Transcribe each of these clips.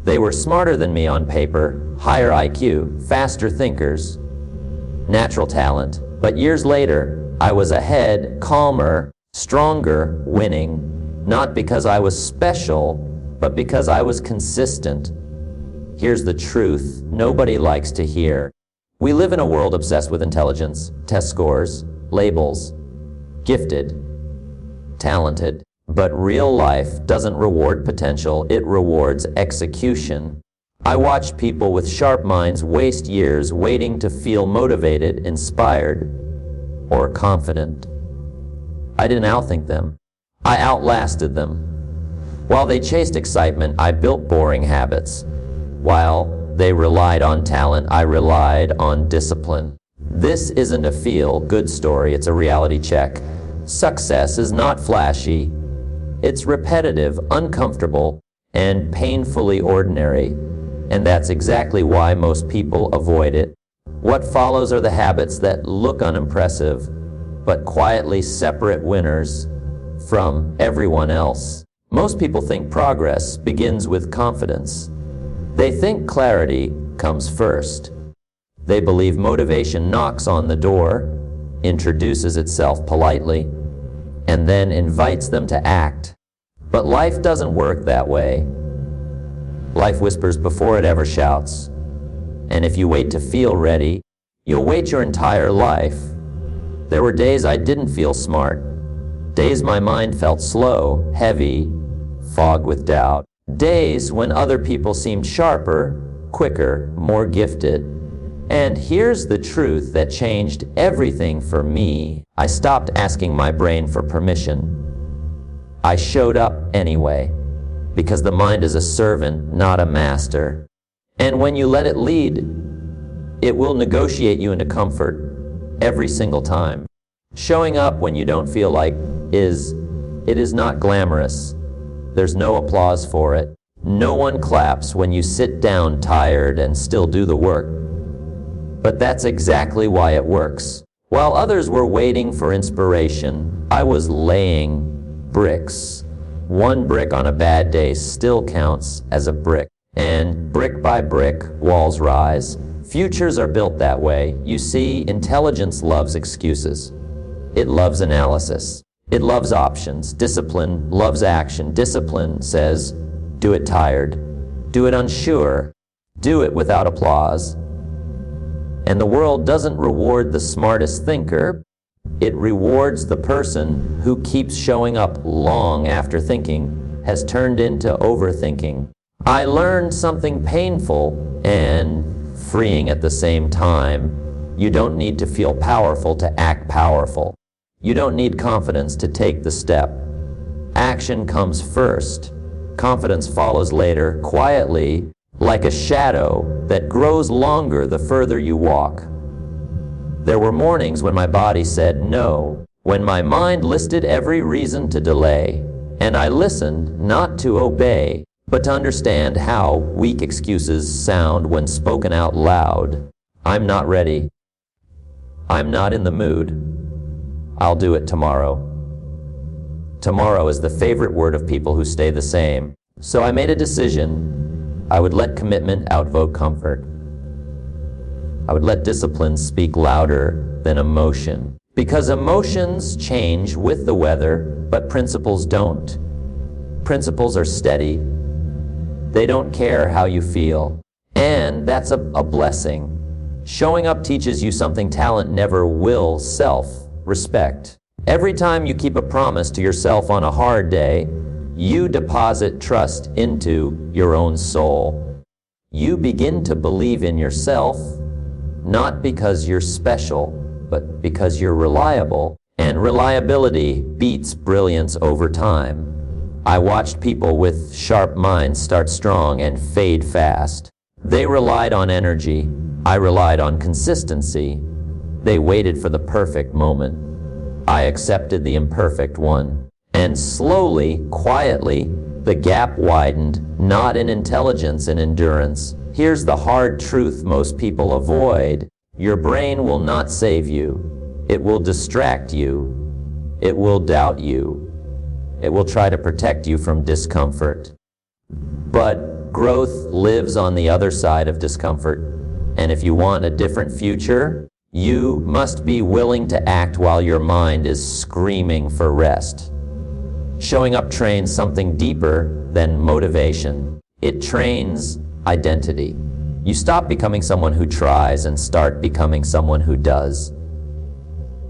They were smarter than me on paper, higher IQ, faster thinkers, natural talent. But years later, I was ahead, calmer, stronger, winning, not because I was special, but because I was consistent. Here's the truth nobody likes to hear. We live in a world obsessed with intelligence, test scores, labels, gifted, talented. But real life doesn't reward potential, it rewards execution. I watch people with sharp minds waste years waiting to feel motivated, inspired, or confident. I didn't outthink them. I outlasted them. While they chased excitement, I built boring habits. While they relied on talent, I relied on discipline. This isn't a feel-good story, it's a reality check. Success is not flashy. It's repetitive, uncomfortable, and painfully ordinary. And that's exactly why most people avoid it. What follows are the habits that look unimpressive, but quietly separate winners from everyone else. Most people think progress begins with confidence. They think clarity comes first. They believe motivation knocks on the door, introduces itself politely, and then invites them to act. But life doesn't work that way. Life whispers before it ever shouts. And if you wait to feel ready, you'll wait your entire life. There were days I didn't feel smart. Days my mind felt slow, heavy, fogged with doubt. Days when other people seemed sharper, quicker, more gifted. And here's the truth that changed everything for me. I stopped asking my brain for permission. I showed up anyway, because the mind is a servant, not a master. And when you let it lead, it will negotiate you into comfort every single time. Showing up when you don't feel like it is not glamorous. There's no applause for it. No one claps when you sit down tired and still do the work. But that's exactly why it works. While others were waiting for inspiration, I was laying bricks. One brick on a bad day still counts as a brick. And brick by brick, walls rise. Futures are built that way. You see, intelligence loves excuses. It loves analysis. It loves options. Discipline loves action. Discipline says, do it tired. Do it unsure. Do it without applause. And the world doesn't reward the smartest thinker. It rewards the person who keeps showing up long after thinking has turned into overthinking. I learned something painful and freeing at the same time. You don't need to feel powerful to act powerful. You don't need confidence to take the step. Action comes first. Confidence follows later, quietly, like a shadow that grows longer the further you walk. There were mornings when my body said no, when my mind listed every reason to delay, and I listened not to obey, but to understand how weak excuses sound when spoken out loud. I'm not ready. I'm not in the mood. I'll do it tomorrow. Tomorrow is the favorite word of people who stay the same. So I made a decision. I would let commitment outvote comfort. I would let discipline speak louder than emotion. Because emotions change with the weather, but principles don't. Principles are steady. They don't care how you feel. And that's a blessing. Showing up teaches you something talent never will: self-respect. Every time you keep a promise to yourself on a hard day, you deposit trust into your own soul. You begin to believe in yourself, not because you're special, but because you're reliable, and reliability beats brilliance over time. I watched people with sharp minds start strong and fade fast. They relied on energy. I relied on consistency. They waited for the perfect moment. I accepted the imperfect one. And slowly, quietly, the gap widened, not in intelligence and endurance. Here's the hard truth most people avoid. Your brain will not save you. It will distract you. It will doubt you. It will try to protect you from discomfort. But Growth lives on the other side of discomfort. And if you want a different future, you must be willing to act while your mind is screaming for rest. Showing up trains something deeper than motivation. It trains identity. You stop becoming someone who tries and start becoming someone who does.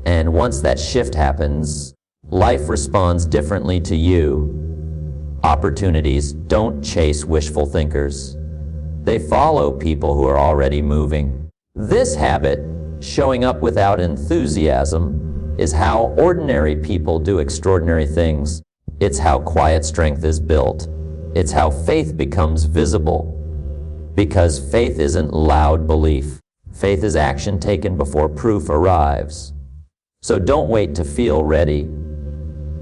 And once that shift happens, life responds differently to you. Opportunities don't chase wishful thinkers. They follow people who are already moving. This habit, showing up without enthusiasm, is how ordinary people do extraordinary things. It's how quiet strength is built. It's how faith becomes visible. Because faith isn't loud belief. Faith is action taken before proof arrives. So don't wait to feel ready.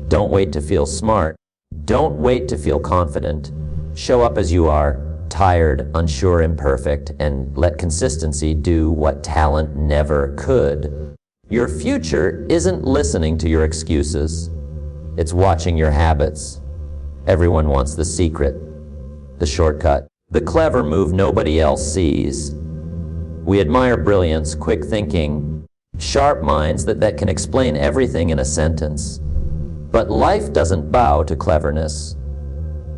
Don't wait to feel smart. Don't wait to feel confident. Show up as you are, tired, unsure, imperfect, and let consistency do what talent never could. Your future isn't listening to your excuses. It's watching your habits. Everyone wants the secret, the shortcut, the clever move nobody else sees. We admire brilliance, quick thinking, sharp minds that can explain everything in a sentence. But life doesn't bow to cleverness.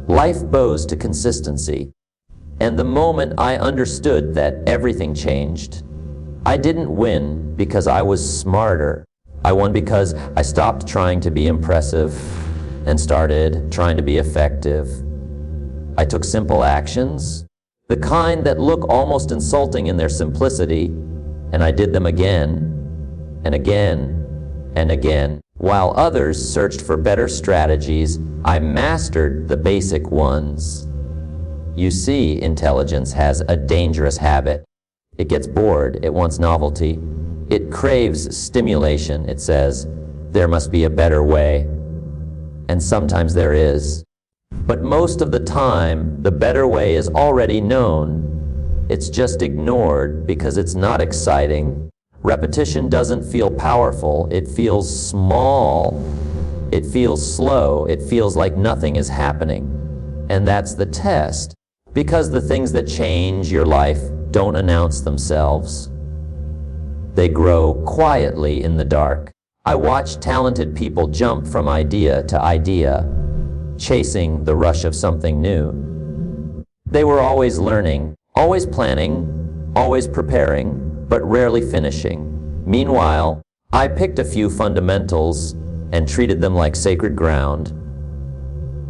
Life bows to consistency. And the moment I understood that everything changed, I didn't win because I was smarter. I won because I stopped trying to be impressive and started trying to be effective. I took simple actions, the kind that look almost insulting in their simplicity, and I did them again and again and again. While others searched for better strategies, I mastered the basic ones. You see, intelligence has a dangerous habit. It gets bored, it wants novelty. It craves stimulation, it says, there must be a better way. And sometimes there is. But most of the time, the better way is already known. It's just ignored because it's not exciting. Repetition doesn't feel powerful, it feels small. It feels slow, it feels like nothing is happening. And that's the test. Because the things that change your life don't announce themselves. They grow quietly in the dark. I watch talented people jump from idea to idea, chasing the rush of something new. They were always learning, always planning, always preparing, but rarely finishing. Meanwhile, I picked a few fundamentals and treated them like sacred ground.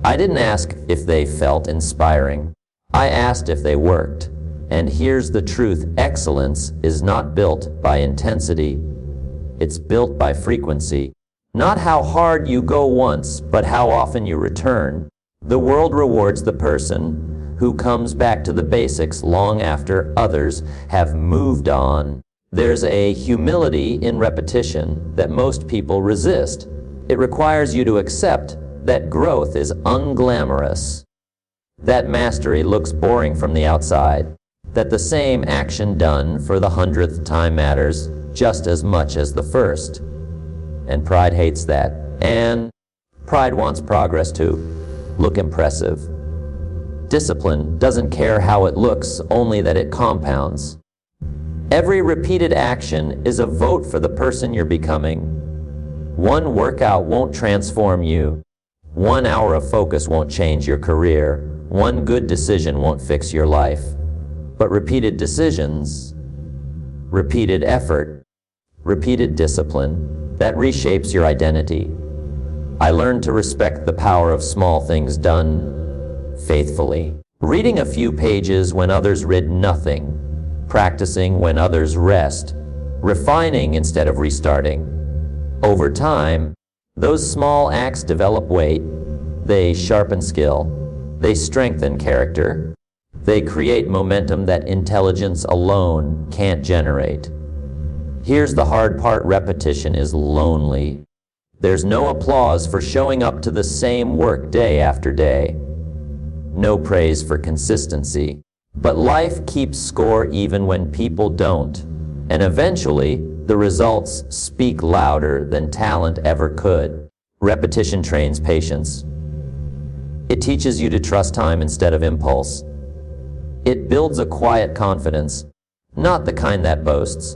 I didn't ask if they felt inspiring. I asked if they worked. And here's the truth, excellence is not built by intensity. It's built by frequency. Not how hard you go once, but how often you return. The world rewards the person who comes back to the basics long after others have moved on. There's a humility in repetition that most people resist. It requires you to accept that growth is unglamorous, that mastery looks boring from the outside, that the same action done for the 100th time matters just as much as the first. And pride hates that. And pride wants progress to look impressive. Discipline doesn't care how it looks, only that it compounds. Every repeated action is a vote for the person you're becoming. One workout won't transform you. 1 hour of focus won't change your career. One good decision won't fix your life. But repeated decisions, repeated effort, repeated discipline, that reshapes your identity. I learned to respect the power of small things done faithfully. Reading a few pages when others read nothing, practicing when others rest, refining instead of restarting. Over time, those small acts develop weight. They sharpen skill. They strengthen character. They create momentum that intelligence alone can't generate. Here's the hard part, repetition is lonely. There's no applause for showing up to the same work day after day. No praise for consistency. But life keeps score even when people don't. And eventually, the results speak louder than talent ever could. Repetition trains patience. It teaches you to trust time instead of impulse. It builds a quiet confidence, not the kind that boasts,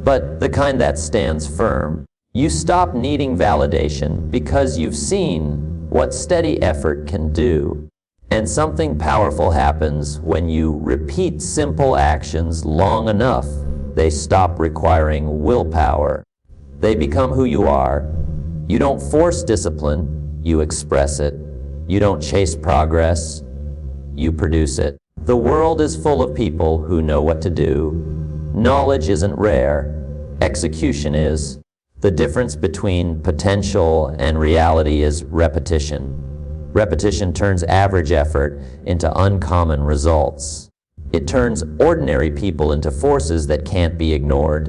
but the kind that stands firm. You stop needing validation because you've seen what steady effort can do. And something powerful happens when you repeat simple actions long enough. They stop requiring willpower. They become who you are. You don't force discipline, you express it. You don't chase progress, you produce it. The world is full of people who know what to do. Knowledge isn't rare, execution is. The difference between potential and reality is repetition. Repetition turns average effort into uncommon results. It turns ordinary people into forces that can't be ignored.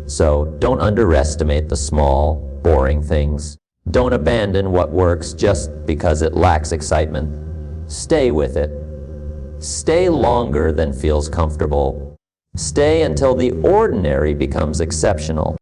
So don't underestimate the small, boring things. Don't abandon what works just because it lacks excitement. Stay with it. Stay longer than feels comfortable. Stay until the ordinary becomes exceptional.